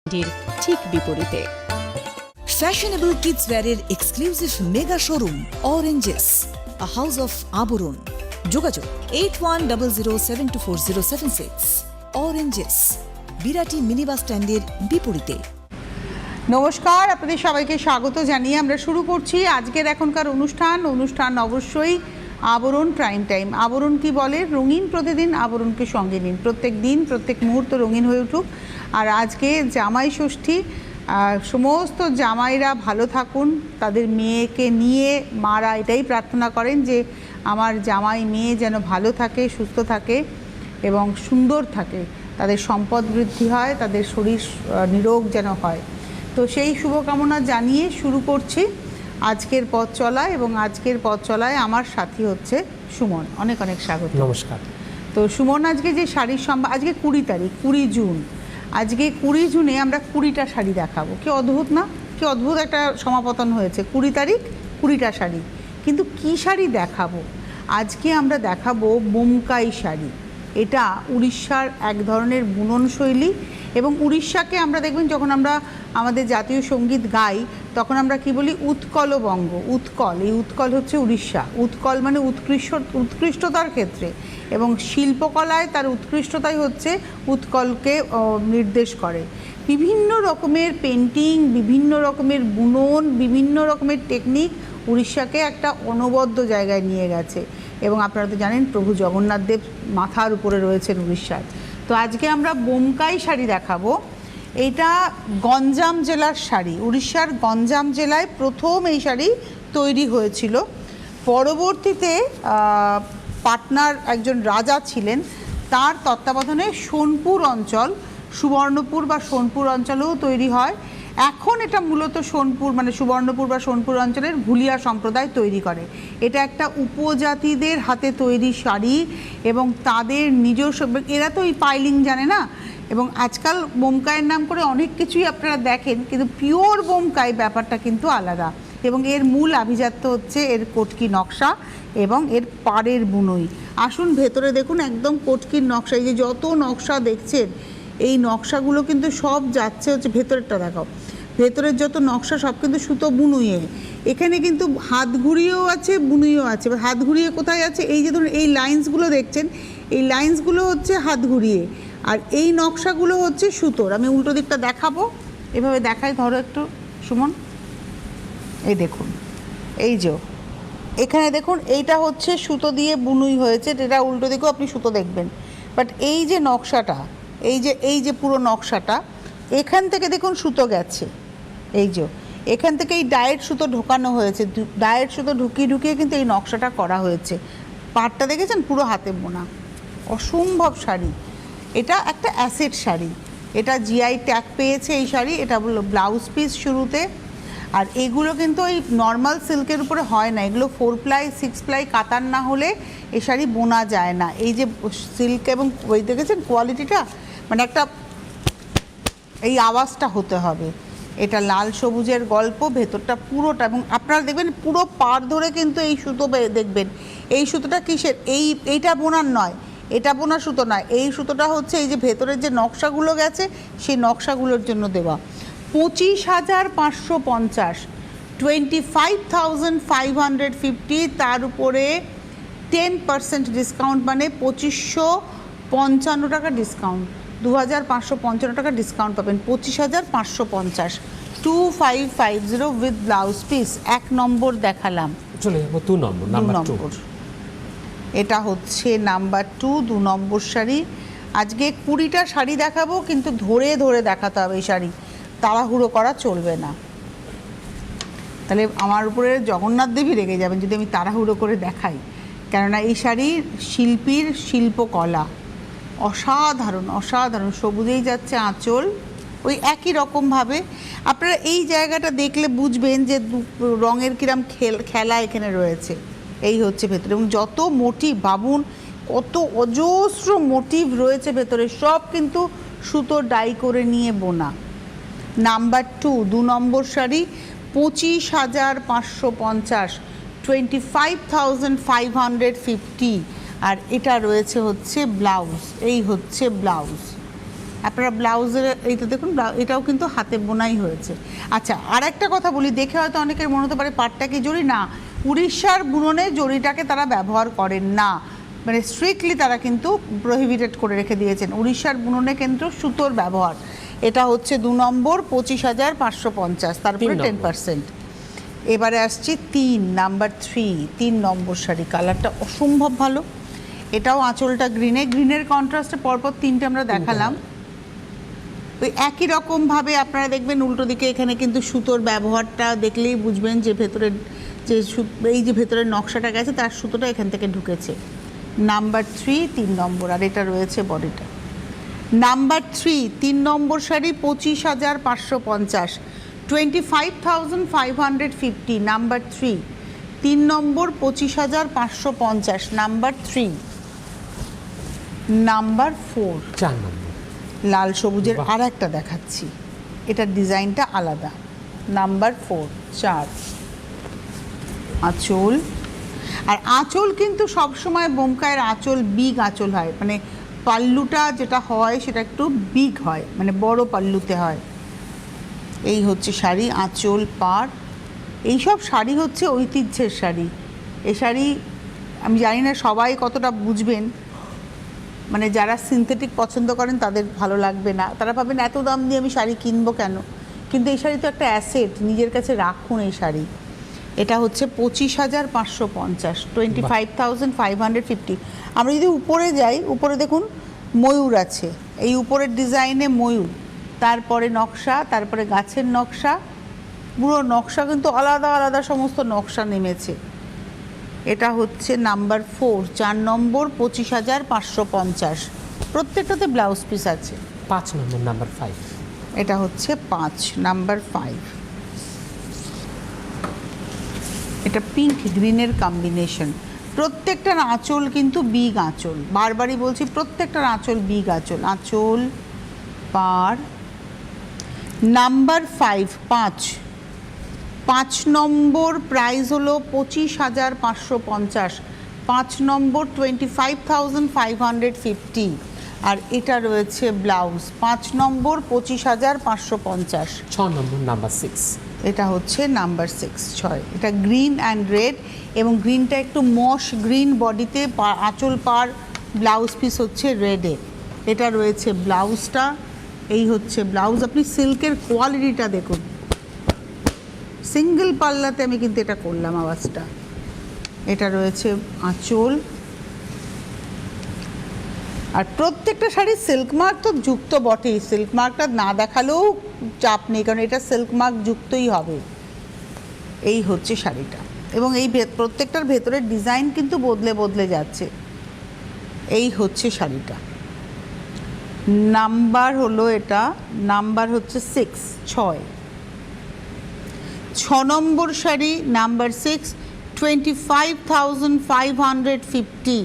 ঠিক বিপরীতে। Fashionable kids ওয়্যারের exclusive mega showroom oranges, a house of Abaran. যোগাযোগ 8100724076। অরেঞ্জেস, বিরাটি মিনি বাস স্ট্যান্ডের বিপরীতে। নমস্কার, আপনাদের সবাইকে স্বাগত জানিয়ে আমরা শুরু করছি আজকের এখনকার অনুষ্ঠান অবশ্যই আবরণ প্রাইম টাইম। আবরণ কি বলে? রঙিন প্রতিদিন, আবরণকে সঙ্গে নিন। প্রত্যেক দিন প্রত্যেক মুহূর্ত রঙিন হয়ে উঠুক। আর আজকে জামাই ষষ্ঠী, সমস্ত জামাইরা ভালো থাকুন, তাদের মেয়েকে নিয়ে মারা এটাই প্রার্থনা করেন যে আমার জামাই মেয়ে যেন ভালো থাকে, সুস্থ থাকে এবং সুন্দর থাকে, তাদের সম্পদ বৃদ্ধি হয়, তাদের শরীর নিরোগ যেন হয়। তো সেই শুভকামনা জানিয়ে শুরু করছি আজকের পথ চলা, এবং আজকের পথ চলায় আমার সাথী হচ্ছে সুমন। অনেক অনেক স্বাগত। নমস্কার। তো সুমন, আজকে যে শাড়ির আজকে 20 তারিখ, 20 জুন। আজকে 20 জুনে আমরা 20টা শাড়ি দেখাবো। কি অদ্ভুত না? কি অদ্ভুত একটা সমাপতন হয়েছে। 20 তারিখ 20টা শাড়ি, কিন্তু কি শাড়ি দেখাবো? আজকে আমরা দেখাবো বোমকাই শাড়ি। এটা উড়িষ্যার এক ধরনের বুনন শৈলী, এবং উড়িষ্যাকে আমরা দেখবেন যখন আমরা আমাদের জাতীয় সঙ্গীত গাই তখন আমরা কি বলি? উৎকলবঙ্গ। উৎকল, এই উৎকল হচ্ছে উড়িষ্যা। উৎকল মানে উৎকৃষ্টতার ক্ষেত্রে, এবং শিল্পকলায় তার উৎকৃষ্টতাই হচ্ছে উৎকলকে নির্দেশ করে। বিভিন্ন রকমের পেন্টিং, বিভিন্ন রকমের বুনন, বিভিন্ন রকমের টেকনিক উড়িষ্যাকে একটা অনবদ্য জায়গায় নিয়ে গেছে। এবং আপনারা তো জানেন প্রভু জগন্নাথ দেব মাথার উপরে রয়েছেন উড়িষ্যার। তো আজকে আমরা বোমকাই শাড়ি দেখাবো। এটা গঞ্জাম জেলার শাড়ি। উড়িষ্যার গঞ্জাম জেলায় প্রথম এই শাড়ি তৈরি হয়েছিল। পরবর্তীতে পাটনার একজন রাজা ছিলেন, তার তত্ত্বাবধানে সোনপুর অঞ্চল, সুবর্ণপুর বা সোনপুর অঞ্চলেও তৈরি হয়। এখন এটা মূলত সোনপুর মানে সুবর্ণপুর বা সোনপুর অঞ্চলের ভুলিয়া সম্প্রদায় তৈরি করে। এটা একটা উপজাতিদের হাতে তৈরি শাড়ি, এবং তাদের নিজস্ব, এরা তো এই পাইলিং জানে না, এবং আজকাল বোমকাইয়ের নাম করে অনেক কিছুই আপনারা দেখেন, কিন্তু পিওর বোমকাই ব্যাপারটা কিন্তু আলাদা। এবং এর মূল আভিজাত্য হচ্ছে এর কটকি নকশা এবং এর পাড়ের বুনই। আসুন ভেতরে দেখুন, একদম কটকির নকশা। এই যে যত নকশা দেখছেন, এই নকশাগুলো কিন্তু সব যাচ্ছে হচ্ছে, ভেতরেরটা দেখাও, ভেতরের যত নকশা সব কিন্তু সুতো বুনুইয়ে। এখানে কিন্তু হাত ঘুরিয়েও আছে, বুনুইও আছে। হাত ঘুরিয়ে কোথায় আছে? এই যে ধরুন এই লাইন্সগুলো দেখছেন, এই লাইন্সগুলো হচ্ছে হাত ঘুরিয়ে, আর এই নকশাগুলো হচ্ছে সুতোর। আমি উল্টো দিকটা দেখাবো, এভাবে দেখাই, ধরো একটু সুমন। এই দেখুন, এই যে এখানে দেখুন, এইটা হচ্ছে সুতো দিয়ে বুনুই হয়েছে, এটা উল্টো দিকেও আপনি সুতো দেখবেন। বাট এই যে নকশাটা, এই যে পুরো নকশাটা, এখান থেকে দেখুন সুতো গেছে, এই যে এখান থেকে এই ডায়েট সুতো ঢোকানো হয়েছে, ডায়েট সুতো ঢুকিয়ে কিন্তু এই নকশাটা করা হয়েছে। পাড়টা দেখেছেন? পুরো হাতে বোনা, অসম্ভব শাড়ি। এটা একটা অ্যাসেট শাড়ি, এটা জিআই ট্যাগ পেয়েছে এই শাড়ি। এটা বললো ব্লাউজ পিস শুরুতে। আর এগুলো কিন্তু ওই নর্মাল সিল্কের উপরে হয় না, এগুলো 4 প্লাই 6 প্লাই কাতার না হলে এই শাড়ি বোনা যায় না। এই যে সিল্ক, এবং ওই দেখেছেন কোয়ালিটিটা, মানে একটা এই আওয়াজটা হতে হবে। এটা লাল সবুজের গল্প, ভেতরটা পুরোটা, এবং আপনারা দেখবেন পুরো পাড় ধরে কিন্তু এই সুতো দেখবেন। এই সুতোটা কিসের? এইটা বোনার নয়, এটা বোনা সুতো নয়, এই সুতোটা হচ্ছে এই যে ভেতরের যে নকশাগুলো গেছে সেই নকশাগুলোর জন্য দেওয়া। 25,550, 25,550, তার উপরে 10% ডিসকাউন্ট, মানে 2555 টাকা ডিসকাউন্ট, 2,555 টাকা ডিসকাউন্ট পাবেন। 25,550, 2550 উইথ ব্লাউজ পিস। 1 নম্বর দেখালাম, চলে যাবো 2 নম্বর, নাম্বার 2। এটা হচ্ছে নাম্বার 2, 2 নম্বর শাড়ি। আজকে 20টা শাড়ি দেখাবো, কিন্তু ধরে ধরে দেখাতে হবে এই শাড়ি, তাড়াহুড়ো করা চলবে না, তাহলে আমার উপরে জগন্নাথ দেবী রেগে যাবেন যদি আমি তাড়াহুড়ো করে দেখাই। কেননা এই শাড়ির শিল্পীর শিল্পকলা অসাধারণ, অসাধারণ। সবুজেই যাচ্ছে আঁচল, ওই একই রকমভাবে আপনারা এই জায়গাটা দেখলে বুঝবেন যে রঙের কিরম খেলা এখানে রয়েছে। এই হচ্ছে ভেতরে, এবং যত মোটিভ ভাবুন, কত অজস্র মোটিভ রয়েছে ভেতরে, সব কিন্তু সুতো ডাই করে নিয়ে বোনা। নাম্বার 2, 2 নম্বর শাড়ি, 25,550, 25,550। আর এটা রয়েছে হচ্ছে ব্লাউজ, এই হচ্ছে ব্লাউজ, আপনারা ব্লাউজের এইটা দেখুন, এটাও কিন্তু হাতে বোনাই হয়েছে। আচ্ছা, আর একটা কথা বলি, দেখে হয়তো অনেকের মনে হতে পারে পাটটা কি জরি, না, উড়িষ্যার বুননে জরিটাকে তারা ব্যবহার করেন না, মানে স্ট্রিক্টলি তারা কিন্তু প্রহিবিটেড করে রেখে দিয়েছেন। উড়িষ্যার বুননে কিন্তু সুতোর ব্যবহার। এটা হচ্ছে 2 নম্বর 25,550, তারপরে 10%। এবারে আসছি 3 নাম্বার 3 নম্বর শাড়ি। কালারটা অসম্ভব ভালো, এটাও আঁচলটা গ্রিনের কন্ট্রাস্টে পরপর 3টে আমরা দেখালাম। ওই একই রকমভাবে আপনারা দেখবেন উল্টো দিকে এখানে কিন্তু সুতোর ব্যবহারটা দেখলেই বুঝবেন যে ভেতরের যে এই যে ভেতরের নকশাটা গেছে তার সুতোটা এখান থেকে ঢুকেছে। নাম্বার 3 নম্বর, আর এটা রয়েছে বডিটা। নাম্বার 3 নম্বর শাড়ি 25,550, 25,550। নাম্বার 3 নম্বর 25,550। নাম্বার 3। নাম্বার 4 4 নম্বর লাল সবুজের আর একটা দেখাচ্ছি, এটার ডিজাইনটা আলাদা। নাম্বার 4 আঁচল। আর আঁচল কিন্তু সবসময় বোমকায়ের আঁচল বিগ আঁচল হয়, মানে পাল্লুটা যেটা হয় সেটা একটু বিগ হয়, মানে বড় পাল্লুতে হয়। এই হচ্ছে শাড়ি, আঁচল, পাড়। এইসব শাড়ি হচ্ছে ঐতিহ্যের শাড়ি। এই শাড়ি আমি জানি না সবাই কতটা বুঝবেন, মানে যারা সিনথেটিক পছন্দ করেন তাদের ভালো লাগবে না, তারা ভাবেন এত দাম দিয়ে আমি শাড়ি কিনবো কেন, কিন্তু এই শাড়ি তো একটা অ্যাসেট, নিজের কাছে রাখুন এই শাড়ি। এটা হচ্ছে 25,550, 25,550। আমরা যদি উপরে যাই, উপরে দেখুন ময়ূর আছে, এই উপরের ডিজাইনে ময়ূর, তারপরে নকশা, তারপরে গাছের নকশা, পুরো নকশা কিন্তু আলাদা আলাদা সমস্ত নকশা নেমেছে। এটা হচ্ছে নাম্বার 4 নম্বর 25,550। প্রত্যেকটাতে ব্লাউজ পিস আছে। 5 নম্বর নাম্বার 5। এটা হচ্ছে 5 নাম্বার 5। এটা পিঙ্ক গ্রিনের কম্বিনেশন। প্রত্যেকটার আঁচল কিন্তু বিগ আঁচল, বারবারই বলছি প্রত্যেকটার আঁচল বিগ আঁচল। আঁচল, পাড়। নাম্বার 5 নম্বর প্রাইস হলো 25,550, 5 নম্বর 25,550। আর এটা রয়েছে ব্লাউজ। 5 নম্বর 25,550। 6 নম্বর নাম্বার 6। এটা হচ্ছে নাম্বার 6। এটা গ্রিন অ্যান্ড রেড, এবং গ্রিনটা একটু মশ গ্রিন বডিতে, আঁচল পাড়, ব্লাউজ পিস হচ্ছে রেডে। এটা রয়েছে ব্লাউজটা, এই হচ্ছে ব্লাউজ। আপনি সিল্কের কোয়ালিটিটা দেখুন, সিঙ্গেল পাল্লাতে আমি কিন্তু এটা করলাম আওয়াজটা। এটা রয়েছে আঁচল। আর প্রত্যেকটা শাড়ি সিল্ক মার্ক তো যুক্ত বটেই, সিল্ক মার্কটা না দেখালেও চাপ নেই, কারণ এটা সিল্ক মার্ক যুক্তই হবে। এই হচ্ছে শাড়িটা, এবং এই প্রত্যেকটার ভেতরের ডিজাইন কিন্তু বদলে বদলে যাচ্ছে। এই হচ্ছে শাড়িটা। নাম্বার হলো, এটা নাম্বার হচ্ছে 6 নম্বর শাড়ি, নাম্বার 6, 25,550,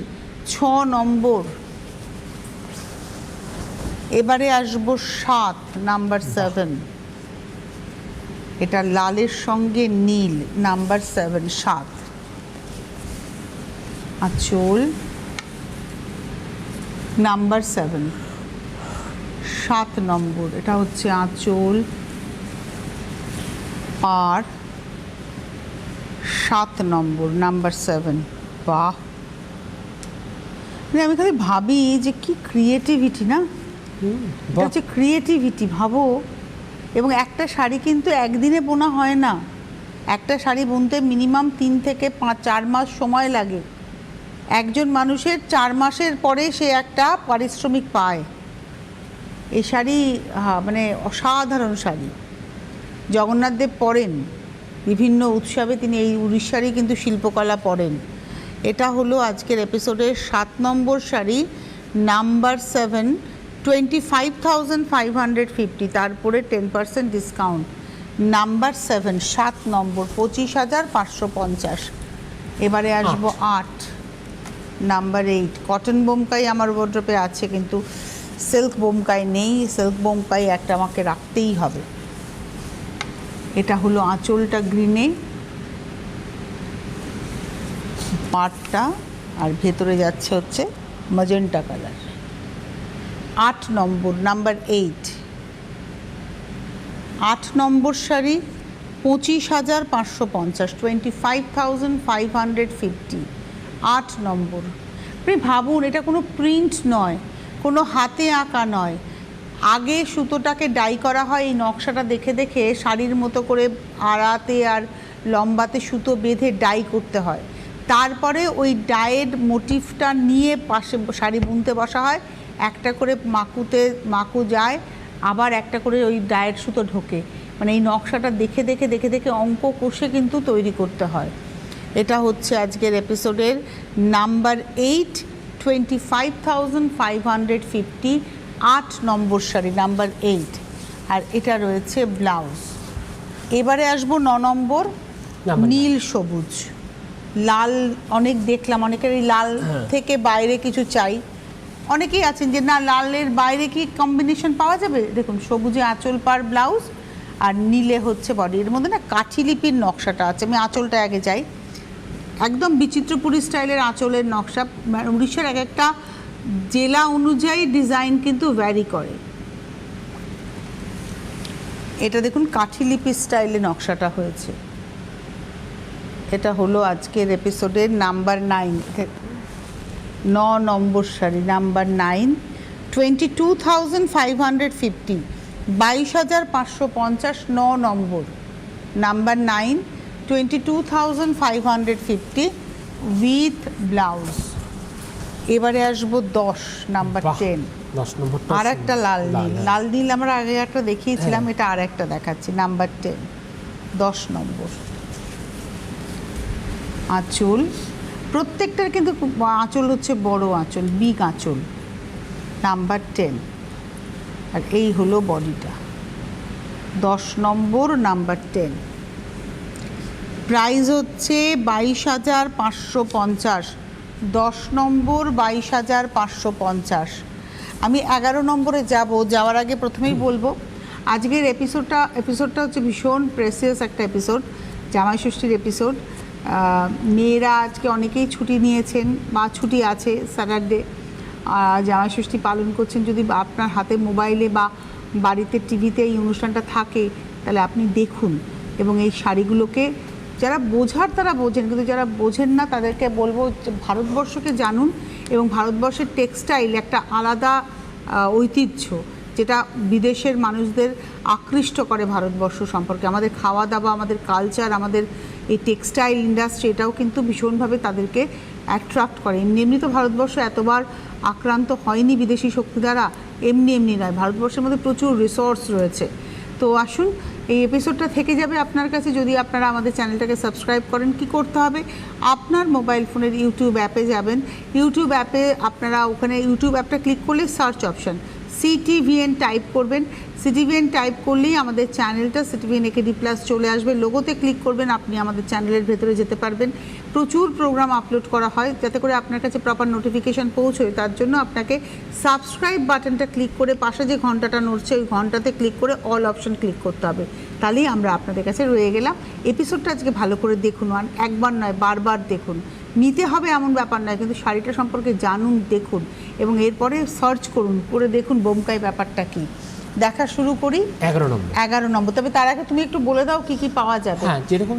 6 নম্বর। এবারে আসবো 7 নাম্বার 7। এটা লালের সঙ্গে নীল, নাম্বার 7। আঁচল, নাম্বার 7 নম্বর। এটা হচ্ছে আঁচল, পাড়, 7 নম্বর, নাম্বার 7। বাহ, মানে আমি খালি ভাবি যে কি ক্রিয়েটিভিটি না, এটা হচ্ছে ক্রিয়েটিভিটি, ভাবো। এবং একটা শাড়ি কিন্তু একদিনে বোনা হয় না, একটা শাড়ি বুনতে মিনিমাম 3 থেকে 4 মাস সময় লাগে। একজন মানুষের 4 মাসের পরে সে একটা পারিশ্রমিক পায়। এই শাড়ি মানে অসাধারণ শাড়ি। জগন্নাথদেব পরেন বিভিন্ন উৎসবে, তিনি এই উড়িষ্যারই কিন্তু শিল্পকলা পরেন। এটা হলো আজকের এপিসোডের 7 নম্বর শাড়ি, নাম্বার 7, 25,550, তারপরে 10% ডিসকাউন্ট। নাম্বার 7 নম্বর 25,550। এবারে আসবো 8 নাম্বার 8। কটন বোমকাই আমার ওয়ার্ড্রোবে আছে, কিন্তু সিল্ক বোমকাই নেই। সিল্ক বোমকাই একটা আমাকে রাখতেই হবে। এটা হলো আঁচলটা গ্রিনে, পাটটা, আর ভেতরে যাচ্ছে হচ্ছে ম্যাজেন্টা কালার। 8 নম্বর, নাম্বার 8, 8 নম্বর শাড়ি 25,550, 25,550, 8 নম্বর। আপনি ভাবুন, এটা কোনো প্রিন্ট নয়, কোনো হাতে আঁকা নয়। আগে সুতোটাকে ডাই করা হয় এই নকশাটা দেখে দেখে, শাড়ির মতো করে আড়াতে আর লম্বাতে সুতো বেঁধে ডাই করতে হয়। তারপরে ওই ডায়ের মোটিভটা নিয়ে পাশে শাড়ি বুনতে বসা হয়, একটা করে মাকু যায়, আবার একটা করে ওই ডায়ের সুতো ঢোকে। মানে এই নকশাটা দেখে দেখে দেখে দেখে অঙ্ক কষে কিন্তু তৈরি করতে হয়। এটা হচ্ছে আজকের এপিসোডের নাম্বার 8, 25,550, 8 নম্বর শাড়ি, নাম্বার 8। আর এটা রয়েছে ব্লাউজ। এবারে আসবো 9 নম্বর, নীল সবুজ। লাল অনেক দেখলাম, অনেকের এই লাল থেকে বাইরে কিছু চাই। অনেকেই আছেন যে না, লালের বাইরে কি কম্বিনেশন পাওয়া যাবে। দেখুন, সবুজে আঁচল পার ব্লাউজ আর নীলে হচ্ছে বডি। এর মধ্যে না কাঠিলিপির নকশাটা আছে। আমি আঁচলটা আগে যাই, একদম বিচিত্রপুরী স্টাইলের আঁচলের নকশা। উড়িষ্যার এক একটা জেলা অনুযায়ী ডিজাইন কিন্তু ভ্যারি করে। এটা দেখুন কাঠিলিপি স্টাইলে নকশাটা হয়েছে। এটা হলো আজকের এপিসোডের নাম্বার 9, 9 নম্বর শাড়ি, নাম্বার 9, 22,550, 22,550, 9 নম্বর, নাম্বার 9, 22,550 উইথ ব্লাউজ। এবারে আসবো 10, নাম্বার 10, 10 নম্বর। আর একটা লাল নীল। লাল নীল আমরা আগে একটা দেখিয়েছিলাম, এটা আর একটা দেখাচ্ছি, নাম্বার 10, 10 নম্বর। আঁচল প্রত্যেকটার কিন্তু আঁচল হচ্ছে বড় আঁচল, বিগ আঁচল, নাম্বার 10। আর এই হলো বডিটা, 10 নম্বর, নাম্বার 10। প্রাইস হচ্ছে 22,550, 10 নম্বর, 22,550। আমি 11 নম্বরে যাওয়ার আগে প্রথমেই বলবো আজকের এপিসোডটা হচ্ছে ভীষণ প্রেসিয়াস একটা এপিসোড, জামাই ষষ্ঠীর এপিসোড। মেয়েরা আজকে অনেকেই ছুটি নিয়েছেন বা ছুটি আছে, স্যাটারডে জামাই ষষ্ঠী পালন করছেন। যদি আপনার হাতে মোবাইলে বা বাড়িতে টিভিতে এই অনুষ্ঠানটা থাকে, তাহলে আপনি দেখুন এবং এই শাড়িগুলোকে যারা বোঝার তারা বোঝেন, কিন্তু যারা বোঝেন না তাদেরকে বলবো ভারতবর্ষকে জানুন। এবং ভারতবর্ষের টেক্সটাইল একটা আলাদা ঐতিহ্য, যেটা বিদেশের মানুষদের আকৃষ্ট করে ভারতবর্ষ সম্পর্কে। আমাদের খাওয়া দাওয়া, আমাদের কালচার, আমাদের এই টেক্সটাইল ইন্ডাস্ট্রি, এটাও কিন্তু ভীষণভাবে তাদেরকে অ্যাট্রাক্ট করে। এমনি তো ভারতবর্ষ এতবার আক্রান্ত হয়নি বিদেশি শক্তি দ্বারা, এমনি নয়। ভারতবর্ষের মধ্যে প্রচুর রিসোর্স রয়েছে। তো আসুন, এই এপিসোডটা থেকে যাবে আপনার কাছে যদি আপনারা আমাদের চ্যানেলটাকে সাবস্ক্রাইব করেন। কি করতে হবে, আপনার মোবাইল ফোনের ইউটিউব অ্যাপে যাবেন। ইউটিউব অ্যাপে আপনারা ওখানে ইউটিউব অ্যাপটা ক্লিক করলে সার্চ অপশান CTVN টাইপ করবেন। CTVN টাইপ করলেই আমাদের চ্যানেলটা CTVN AKD+ চলে আসবে। লোগোতে ক্লিক করবেন, আপনি আমাদের চ্যানেলের ভেতরে যেতে পারবেন। প্রচুর প্রোগ্রাম আপলোড করা হয়, যাতে করে আপনার কাছে প্রপার নোটিফিকেশান পৌঁছয়। তার জন্য আপনাকে সাবস্ক্রাইব বাটনটা ক্লিক করে পাশে যে ঘন্টাটা নড়ছে ওই ঘন্টাতে ক্লিক করে অল অপশন ক্লিক করতে হবে। তাহলেই আমরা আপনাদের কাছে রয়ে গেলাম। এপিসোডটা আজকে ভালো করে দেখুন, একবার নয় বারবার দেখুন। নিতে হবে এমন ব্যাপার নয়, কিন্তু শাড়িটা সম্পর্কে জানুন, দেখুন এবং এরপরে সার্চ করুন, করে দেখুন বোমকাই ব্যাপারটা কী। দেখা শুরু করি 11 নম্বর। তবে তার আগে তুমি একটু বলে দাও কি কি পাওয়া যাবে। হ্যাঁ, যেরকম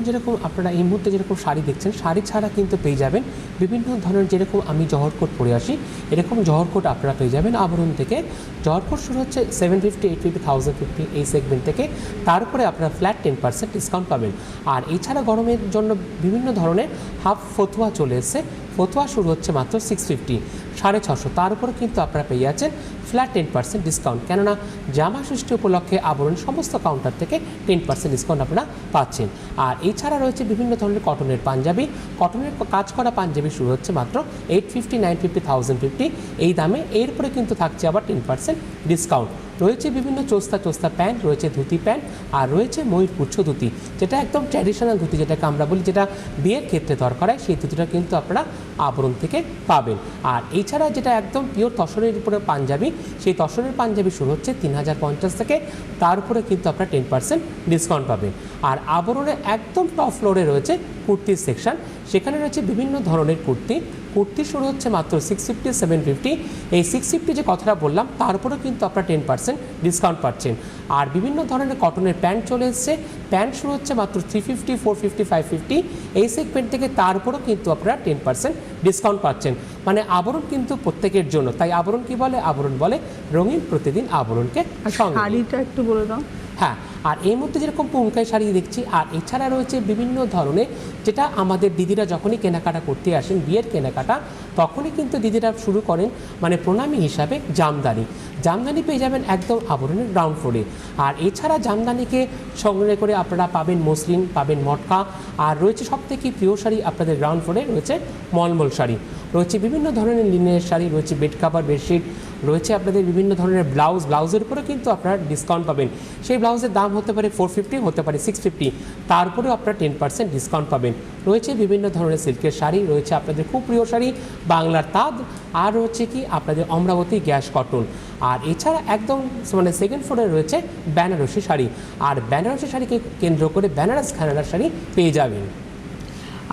আপনারা এই মুহূর্তে যেরকম শাড়ি দেখছেন, শাড়ি ছাড়া কিন্তু পেয়ে যাবেন বিভিন্ন ধরনের, যেরকম আমি জহর কোট পরে আসি এরকম জহর কোট আপনারা পেয়ে যাবেন আবরণ থেকে। জহর কোট শুরু হচ্ছে 750, 850, 1050 এই সেগমেন্ট থেকে। তারপরে আপনারা ফ্ল্যাট 10% ডিসকাউন্ট পাবেন। আর এছাড়া গরমের জন্য বিভিন্ন ধরনের হাফ ফতুয়া চলে এসছে। ফতুয়া শুরু হচ্ছে মাত্র 650, 650। তার উপরে কিন্তু আপনারা পেয়ে যাচ্ছেন ফ্ল্যাট 10% ডিসকাউন্ট। কেননা জামা ষষ্ঠী উপলক্ষে আবরণ সমস্ত কাউন্টার থেকে 10% ডিসকাউন্ট আপনারা পাচ্ছেন। আর এছাড়া রয়েছে বিভিন্ন ধরনের কটনের পাঞ্জাবি। কটনের কাজ করা পাঞ্জাবি শুরু হচ্ছে মাত্র 850, 950, 1050 এই দামে। এরপরে কিন্তু থাকছে আবার 10% ডিসকাউন্ট। রয়েছে বিভিন্ন চোস্তা প্যান্ট, রয়েছে ধুতি প্যান্ট, আর রয়েছে ময়ূরপুচ্ছ ধুতি, যেটা একদম ট্র্যাডিশনাল ধুতি, যেটাকে আমরা বলি যেটা বিয়ের ক্ষেত্রে দরকার হয়, সেই ধুতিটা কিন্তু আপনারা আবরণ থেকে পাবেন। আর এছাড়া যেটা একদম পিওর তসরের উপরে পাঞ্জাবি, সেই তসরের পাঞ্জাবি শুরু হচ্ছে 3050 থেকে। তার উপরে কিন্তু আপনারা 10% ডিসকাউন্ট পাবেন। আর আবরণে একদম টপ ফ্লোরে রয়েছে কুর্তির সেকশন। সেখানে রয়েছে বিভিন্ন ধরনের কুর্তি কুর্তি শুরু হচ্ছে মাত্র 650 750। এই 650 যে কথাটা বললাম তার উপরেও কিন্তু আপনারা 10% ডিসকাউন্ট পাচ্ছেন। আর বিভিন্ন ধরনের কটনের প্যান্ট চলে এসছে, প্যান্ট শুরু হচ্ছে মাত্র 350 450 550। এই সেগমেন্ট থেকে তার উপরেও কিন্তু আপনারা 10% ডিসকাউন্ট পাচ্ছেন। মানে আবরণ কিন্তু প্রত্যেকের জন্য, তাই আবরণ কি বলে, আবরণ বলে রঙিন প্রতিদিন আবরণকে সঙ্গে নিয়ে। শাড়িটা একটু বলে দাও। হ্যাঁ, আর এই মধ্যে যেরকম পুঙ্কাই শাড়ি দেখছি, আর এছাড়া রয়েছে বিভিন্ন ধরনের, যেটা আমাদের দিদিরা যখনই কেনাকাটা করতে আসেন বিয়ের কেনাকাটা, তখনই কিন্তু দিদিরা শুরু করেন মানে প্রণামী হিসাবে জামদানি। জামদানি পেয়ে যাবেন একদম আবরণের গ্রাউন্ড ফ্লোরে। আর এছাড়া জামদানিকে সংগ্রহ করে আপনারা পাবেন মসলিন, পাবেন মটকা, আর রয়েছে সবথেকে প্রিয় শাড়ি আপনাদের গ্রাউন্ড ফ্লোরে রয়েছে মলমল শাড়ি, রয়েছে বিভিন্ন ধরনের লিনেনের শাড়ি, রয়েছে বেড কাভার, বেডশিট, রয়েছে আপনাদের বিভিন্ন ধরনের ব্লাউজের উপরে কিন্তু আপনারা ডিসকাউন্ট পাবেন। সেই ব্লাউজের দাম হতে পারে 450, হতে পারে 650, তারপরেও আপনারা 10% ডিসকাউন্ট পাবেন। রয়েছে বিভিন্ন ধরনের সিল্কের শাড়ি, রয়েছে আপনাদের খুব প্রিয় শাড়ি বাংলার তাঁত, আর রয়েছে কি আপনাদের অমরাবতী গ্যাস কটন। আর এছাড়া একদম মানে সেকেন্ড ফ্লোরে রয়েছে বেনারসি শাড়ি, আর বেনারসি শাড়িকে কেন্দ্র করে বেনারস ঘরানার শাড়ি পেয়ে যাবেন।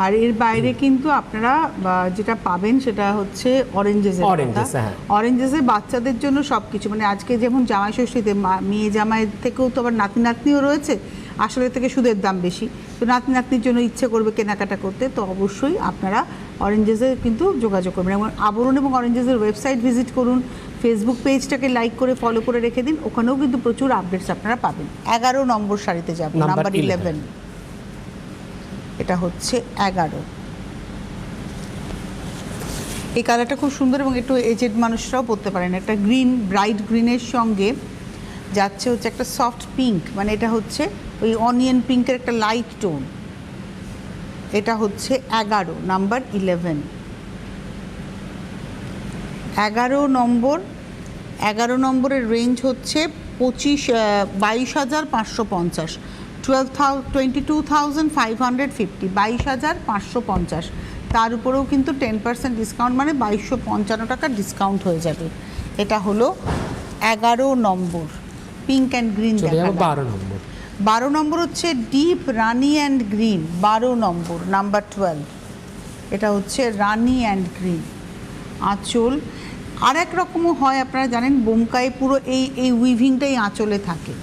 আর এর বাইরে কিন্তু আপনারা যেটা পাবেন সেটা হচ্ছে অরেঞ্জেস। অরেঞ্জেসে বাচ্চাদের জন্য সব কিছু, মানে আজকে যেমন জামাই ষষ্ঠীতে মেয়ে জামাইয়ের থেকেও তো আবার নাতি নাতনিও রয়েছে, আসলে থেকে সুদের দাম বেশি, তো নাতি নাতনির জন্য ইচ্ছে করবে কেনাকাটা করতে, তো অবশ্যই আপনারা অরেঞ্জেসে কিন্তু যোগাযোগ করবেন। এবং আবরণ এবং অরেঞ্জেসের ওয়েবসাইট ভিজিট করুন, ফেসবুক পেজটাকে লাইক করে ফলো করে রেখে দিন, ওখানেও কিন্তু প্রচুর আপডেটস আপনারা পাবেন। 11 নম্বর শাড়িতে যাব, নাম্বার 11। এটা হচ্ছে 11। এই কালারটা খুব সুন্দর এবং একটু এজেড মানুষরাও পরতে পারেন। একটা গ্রিন, ব্রাইট গ্রিনের সঙ্গে যাচ্ছে হচ্ছে একটা সফট পিঙ্ক, মানে এটা হচ্ছে ওই অনিয়ন পিঙ্কের একটা লাইট টোন। এটা হচ্ছে 11, নাম্বার 11। 11 নম্বরের রেঞ্জ হচ্ছে 22,550, 22,550, 22,550। তার উপরেও কিন্তু 10% ডিসকাউন্ট, মানে 2255 টাকা ডিসকাউন্ট হয়ে যাবে। এটা হলো 11 নম্বর, পিঙ্ক অ্যান্ড গ্রিন। 12 নম্বর হচ্ছে deep Rani and green, 12 number, number 12। এটা হচ্ছে রানি অ্যান্ড গ্রিন। আঁচল আর এক রকমও হয়, আপনারা জানেন বোমকায় পুরো এই উইভিংটাই আঁচলে থাকে।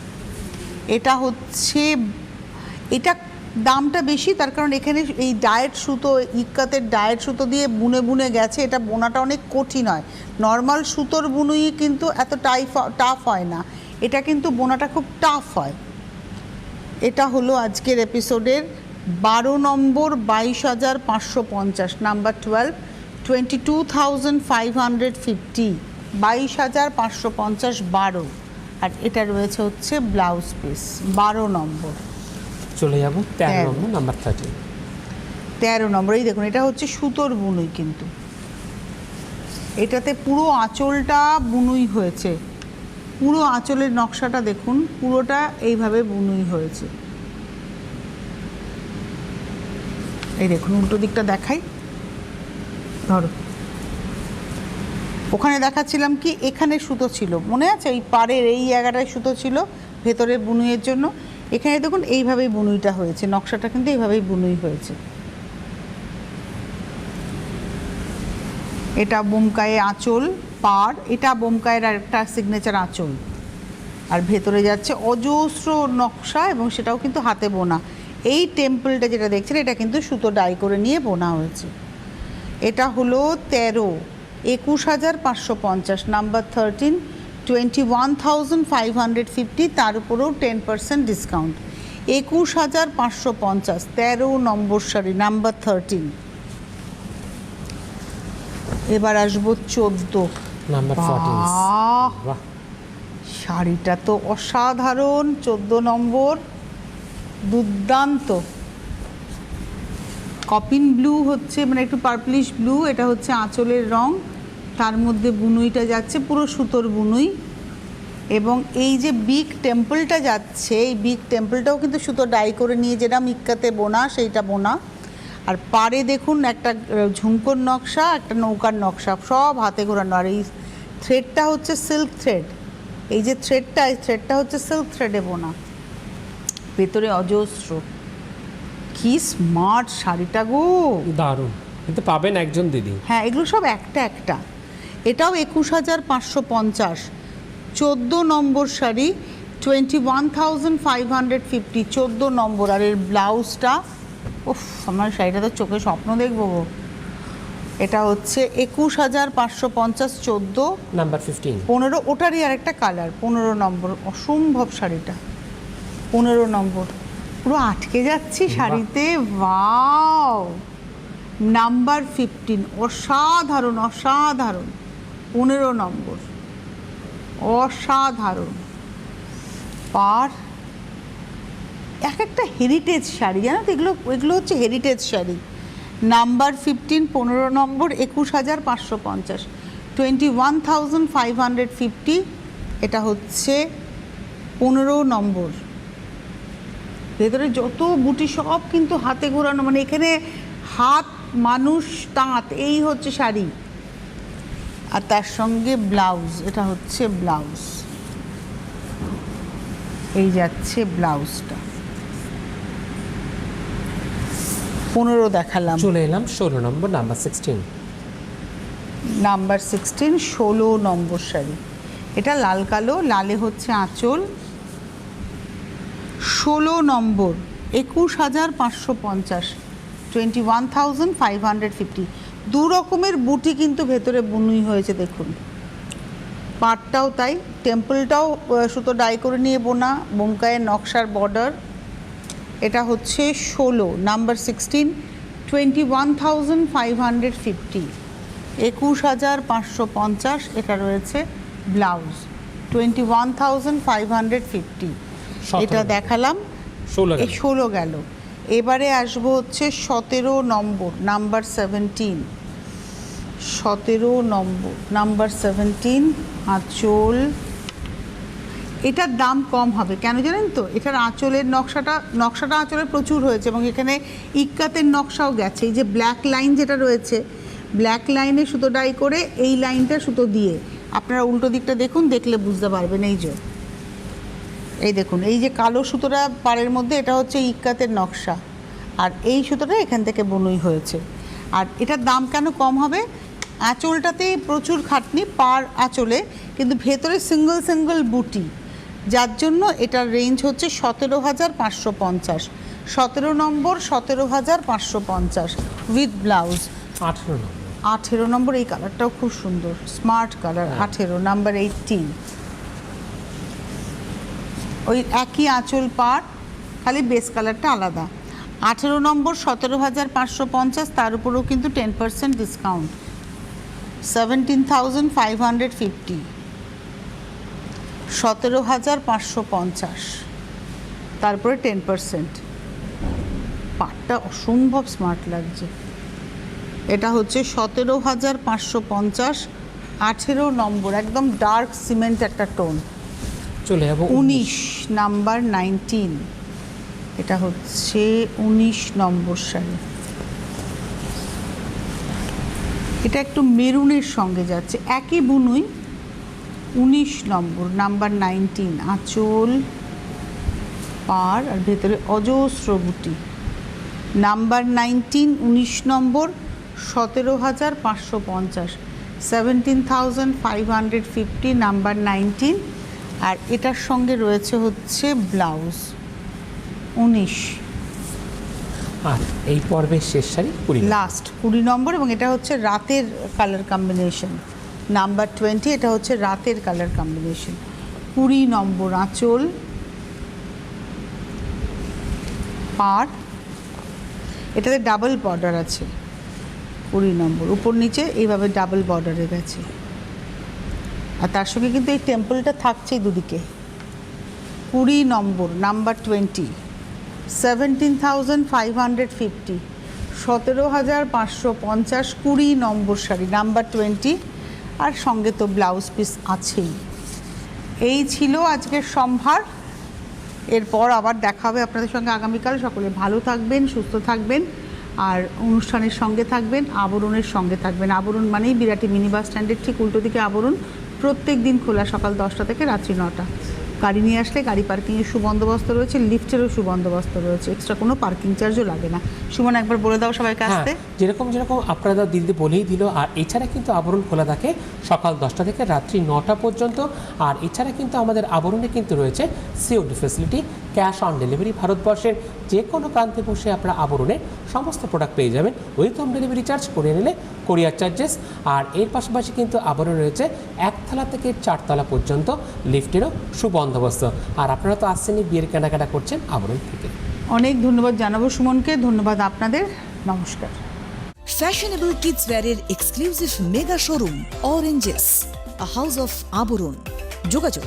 এটা হচ্ছে, এটা দামটা বেশি, তার কারণ এখানে এই ডায়েট সুতো, ইক্কাতের ডায়েট সুতো দিয়ে বুনে বুনে গেছে, এটা বোনাটা অনেক কঠিন হয়। নর্মাল সুতোর বুনুই কিন্তু এত টাফ হয় না, এটা কিন্তু বোনাটা খুব টাফ হয়। এটা হলো আজকের এপিসোডের 12 নম্বর, 22,550, নাম্বার 12, 22,550, 22,550, 12। আর এটা রয়েছে হচ্ছে ব্লাউজ পিস, 12 নম্বর। চলে যাব 13 নম্বর, নাম্বার 13। 13 নম্বর, এই দেখুন এটা হচ্ছে সুতোর বুনুই, কিন্তু এটাতে পুরো আঁচলটা বুনুই হয়েছে, পুরো আঁচলের নকশাটা দেখুন, পুরোটা এইভাবে বুনুই হয়েছে। এই দেখুন উল্টো দিকটা দেখাই, ধরো ওখানে দেখাচ্ছিলাম কি এখানে সুতো ছিল, মনে আছে এই পাড়ের এই জায়গাটায় সুতো ছিল ভেতরে বুনুইয়ের জন্য, এখানে দেখুন এইভাবেই বুনুইটা হয়েছে, নকশাটা কিন্তু এইভাবেই বুনুই হয়েছে। এটা বোমকায়ে আঁচল, পাড়, এটা বোমকায়ের আরেকটা সিগনেচার আঁচল, আর ভেতরে যাচ্ছে অজস্র নকশা, এবং সেটাও কিন্তু হাতে বোনা। এই টেম্পলটা যেটা দেখছেন এটা কিন্তু সুতো ডাই করে নিয়ে বোনা হয়েছে। এটা হলো 13, 21,550, নাম্বার 13, 21,550, তার উপরেও 10% ডিসকাউন্ট। 21,550, 13 নম্বর শাড়ি, নাম্বার 13। এবার আসবো 14, নাম্বার 14। বাহ, শাড়িটা তো অসাধারণ, 14 নম্বর, দুর্দান্ত। কপিন ব্লু হচ্ছে, মানে একটু পার্পলিশ ব্লু, এটা হচ্ছে আঁচলের রং, তার মধ্যে বুনুইটা যাচ্ছে পুরো সুতোর বুনুই, এবং এই যে বিগ টেম্পলটা যাচ্ছে, এই বিগ টেম্পলটাও কিন্তু সুতো ডাই করে নিয়ে যেরকম ইক্কাতে বোনা সেইটা বোনা। আর পাড়ে দেখুন একটা ঝুমকোর নকশা, একটা নৌকার নকশা, সব হাতে ঘোরানো। আর এই থ্রেডটা হচ্ছে সিল্ক থ্রেড, এই যে থ্রেডটা, এই থ্রেডটা হচ্ছে সিল্ক থ্রেডে বোনা, ভেতরে অজস্র। কি স্মার্ট শাড়িটা গো, দারুণ। কিন্তু পাবেন একজন দিদি। হ্যাঁ, এগুলো সব একটা একটা। এটাও 21,550, 14 নম্বর শাড়ি, 21,550, 14 নম্বর। আর এর ব্লাউজটা, উফ, আমার শাড়িটা তো চোখে স্বপ্ন দেখবো গো। এটা হচ্ছে 21,550, 14 নাম্বার 15। 15, ওটারই আর একটা কালার, 15 নম্বর। অসম্ভব শাড়িটা, 15 নম্বর। পুরো আটকে যাচ্ছি শাড়িতে। ওয়াও, নাম্বার 15, অসাধারণ অসাধারণ, 15 নম্বর, অসাধারণ। পার এক একটা হেরিটেজ শাড়ি, জানো তো, এগুলো এগুলো হচ্ছে হেরিটেজ শাড়ি। নাম্বার 15, 15 নম্বর, 21,550, 21,550। এটা হচ্ছে 15 নম্বর। ভেতরে যত বুটি সব কিন্তু হাতে ঘোরানো, মানে এখানে হাত, মানুষ, তাঁত, এই হচ্ছে শাড়ি। আর তার সঙ্গে ব্লাউজ, এটা হচ্ছে ব্লাউজ, এই যাচ্ছে ব্লাউজটা। 15 দেখালাম। চলে এলাম 16 নম্বর, নাম্বার 16। নাম্বার 16, 16 নম্বর শাড়ি। এটা লাল কালো, লালে হচ্ছে আঁচল। 16 নম্বর, 21,550, 21,550। দু রকমের বুটি কিন্তু ভেতরে বুনুই হয়েছে, দেখুন। পাটটাও তাই, টেম্পলটাও সুতো ডাই করে নিয়ে বোনা, বোমকায়ের নকশার বর্ডার। এটা হচ্ছে 16, নাম্বার 16, 21,550, 21,550। এটা রয়েছে ব্লাউজ, 21,550। এটা দেখালাম, 16 গেল। এবারে আসবো হচ্ছে 17 নম্বর, নাম্বার 17, 17 নম্বর, নাম্বার 17, আঁচল। এটার দাম কম হবে কেন জানেন তো? এটার আঁচলের নকশাটা আঁচলের প্রচুর হয়েছে, এবং এখানে ইক্কাতের নকশাও গেছে। এই যে ব্ল্যাক লাইন যেটা রয়েছে, ব্ল্যাক লাইনে সুতো ডাই করে এই লাইনটা সুতো দিয়ে, আপনারা উল্টো দিকটা দেখুন, দেখলে বুঝতে পারবেন। এই যে, এই দেখুন, এই যে কালো সুতোটা পাড়ের মধ্যে, এটা হচ্ছে ইক্কাতের নকশা, আর এই সুতোটা এখান থেকে বুনই হয়েছে। আর এটার দাম কেন কম হবে? আঁচলটাতে প্রচুর খাটনি, পাড় আঁচলে, কিন্তু ভেতরে সিঙ্গল সিঙ্গল বুটি, যার জন্য এটার রেঞ্জ হচ্ছে 17,550। 17 নম্বর, 17,550 উইথ ব্লাউজ। 18 নম্বর, 18 নম্বর, এই কালারটাও খুব সুন্দর, স্মার্ট কালার। 18, নাম্বার 18, ওই একই আঁচল পাড়, খালি বেস কালারটা আলাদা। 18 নম্বর, 17,550, তার উপরেও কিন্তু 10% ডিসকাউন্ট, 17,550, 17,550, তারপরে 10%। পাটটা অসম্ভব স্মার্ট লাগছে। এটা হচ্ছে 17,550, 18 নম্বর, একদম ডার্ক সিমেন্ট একটা টোন। চলে যাবো 19, নাম্বার 19। এটা হচ্ছে 19 নম্বর শাড়ি। এটা একটু মেরুনের সঙ্গে যাচ্ছে, একই বুনুই। 19 নম্বর, নাম্বার 19, আঁচল, পাড়, আর ভেতরে অজস্র বুটি। নাম্বার 19, 19 নম্বর, 17,550, 17,550, নাম্বার 19। আর এটার সঙ্গে রয়েছে হচ্ছে ব্লাউজ, 19। আর এই পর্বের শেষ শাড়ি 20, লাস্ট 20 নম্বর, এবং এটা হচ্ছে রাতের কালার কম্বিনেশন, নাম্বার 20। এটা হচ্ছে রাতের কালার কম্বিনেশন। 20 নম্বর, আঁচল, পাড়, এটাতে ডাবল বর্ডার আছে। 20 নম্বর, উপর নিচে এইভাবে ডাবল বর্ডারে গেছে, আর তার সঙ্গে কিন্তু এই টেম্পলটা থাকছেই দুদিকে। 20 নম্বর, নাম্বার 20, 17,550, 17,550, 20 নম্বর শাড়ি, নাম্বার 20। আর সঙ্গে তো ব্লাউজ পিস আছেই। এই ছিল আজকের সম্ভার। এরপর আবার দেখা হবে আপনাদের সঙ্গে আগামীকাল। সকলে ভালো থাকবেন, সুস্থ থাকবেন, আর অনুষ্ঠানের সঙ্গে থাকবেন, আবরণের সঙ্গে থাকবেন। আবরণ মানেই বিরাটি মিনি বাস স্ট্যান্ডের ঠিক উল্টো দিকে আবরণ, প্রত্যেক দিন খোলা, সকাল 10টা থেকে রাত্রি 9টা। গাড়ি নিয়ে আসলে গাড়ি পার্কিংয়ের সুবন্দোবস্ত রয়েছে, লিফটেরও সুবন্দোবস্ত রয়েছে, এক্সট্রা কোনো পার্কিং চার্জও লাগে না। সুমন, একবার বলে দাও সবাইকে হ্যাঁ, আসতে। যেরকম আপনারা দিদি বলেই দিল। আর এছাড়া কিন্তু আবরণ খোলা থাকে সকাল 10টা থেকে রাত্রি 9টা পর্যন্ত। আর এছাড়া কিন্তু আমাদের আবরণে কিন্তু রয়েছে COD facility, cash on delivery. ভারতবর্ষের যে কোনো প্রান্তে বসে আপনারা আবরণে সমস্ত প্রোডাক্ট পেয়ে যাবেন উইথ হোম ডেলিভারি চার্জ, করে নিলে কোরিয়ার চার্জেস। আর এর পাশাপাশি কিন্তু আবরণ রয়েছে 1 তলা থেকে 4 তলা পর্যন্ত লিফটেরও সুবন্দোবস্ত। আর আপনারা তো আসছেনই, বিয়ের কেনাকাটা করছেন আবরণ থেকে। অনেক ধন্যবাদ জানাবো সুমনকে, ধন্যবাদ আপনাদের, নমস্কার। Fashionable kids wear exclusive mega showroom Oranges, a house of Aburun. যোগাযোগ